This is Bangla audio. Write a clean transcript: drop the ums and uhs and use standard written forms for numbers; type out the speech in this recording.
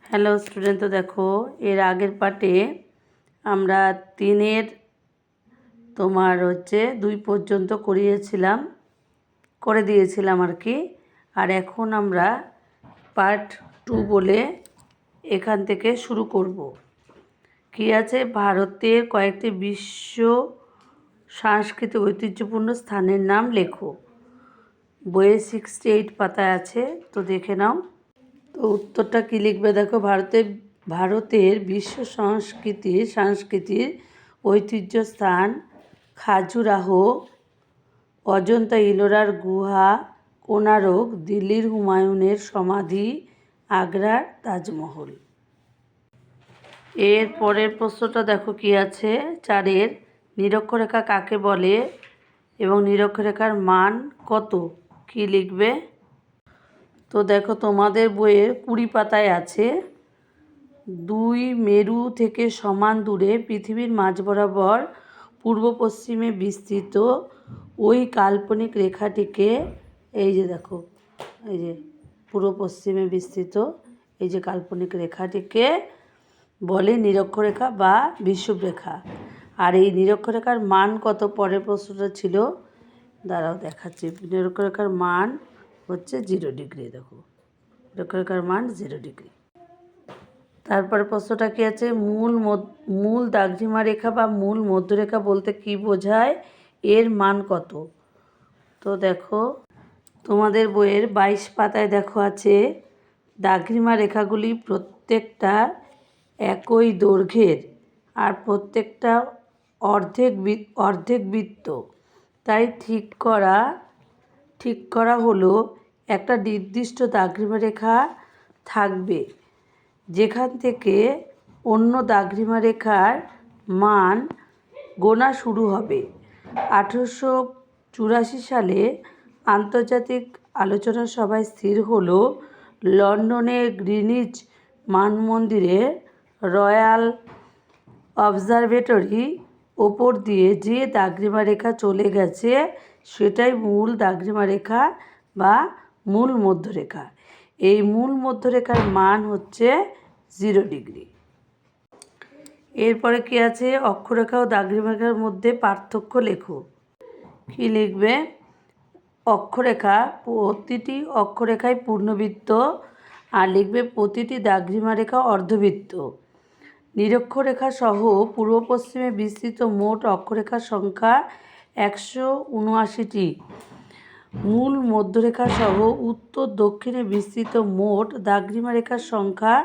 হ্যালো স্টুডেন্ট, তো দেখো এর আগের পার্টে আমরা 3-এর তোমার 2 পর্যন্ত করে দিয়েছিলাম আর কি। আর এখন আমরা পার্ট 2 বলে এখান থেকে শুরু করব। কি আছে, ভারতের কয়েকটি বিশ্ব সাংস্কৃতিক ঐতিহ্যপূর্ণ স্থানের নাম লেখো। বইয়ে 68 পাতায় আছে, তো দেখে নাও। তো উত্তরটা কী লিখবে দেখো, ভারতের বিশ্ব সাংস্কৃতির ঐতিহ্য স্থান খাজুরাহো, অজন্তা ইলোরার গুহা, কোণারক, দিল্লির হুমায়ুনের সমাধি, আগ্রার তাজমহল। এর পরের প্রশ্নটা দেখো কি আছে, 4-এর নিরক্ষরেখা কাকে বলে এবং নিরক্ষরেখার মান কত, কি লিখবে। তো দেখো তোমাদের বইয়ের 20 পাতায় আছে, 2 মেরু থেকে সমান দূরে পৃথিবীর মাঝ বরাবর পূর্ব পশ্চিমে বিস্তৃত ওই কাল্পনিক রেখাটিকে, এই যে দেখো, এই যে পূর্ব পশ্চিমে বিস্তৃত এই যে কাল্পনিক রেখাটিকে বলে নিরক্ষরেখা বা বিষুবরেখা। আর এই নিরক্ষরেখার মান কত, পরের প্রশ্নটা ছিল, দাঁড়াও দেখাচ্ছি। নিরক্ষরেখার মান হচ্ছে 0 ডিগ্রি। দেখো নিরক্ষরেখার মান 0 ডিগ্রি। তারপরে প্রশ্নটা কি আছে, মূল দাগজিমা রেখা বা মূল মধ্যরেখা বলতে কি বোঝায়, এর মান কত। তো দেখো তোমাদের বইয়ের 22 পাতায় দেখো আছে, দাগজিমা রেখাগুলি প্রত্যেকটা একই দৈর্ঘ্যের আর প্রত্যেকটা অর্ধেক বৃত্ত। তাই ঠিক করা হলো একটা নির্দিষ্ট দাগজিমা রেখা থাকবে, যেখান থেকে অন্য দাগজিমা রেখার মান গোনা শুরু হবে। 1884 সালে আন্তর্জাতিক আলোচনা সভায় স্থির হলো, লন্ডনের গ্রিনিচ মানমন্দিরে রয়্যাল অবজারভেটরি ওপর দিয়ে যে দাগজিমা রেখা চলে গেছে সেটাই মূল দাগজিমা রেখা বা মূল মধ্যরেখা। এই মূল মধ্যরেখার মান হচ্ছে 0 ডিগ্রি। এরপরে কি আছে, অক্ষরেখা ও দাগজিমা রেখার মধ্যে পার্থক্য লেখো, কি লিখবে। অক্ষরেখা, প্রতিটি অক্ষরেখায় পূর্ণবৃত্ত, আর লিখবে প্রতিটি দাগজিমা রেখা অর্ধবৃত্ত। নিরক্ষরেখা সহ পূর্ব পশ্চিমে বিস্তৃত মোট অক্ষরেখার সংখ্যা 179টি। মূল মধ্যরেখা সহ উত্তর দক্ষিণে বিস্তৃত মোট দাগজিমা রেখার সংখ্যা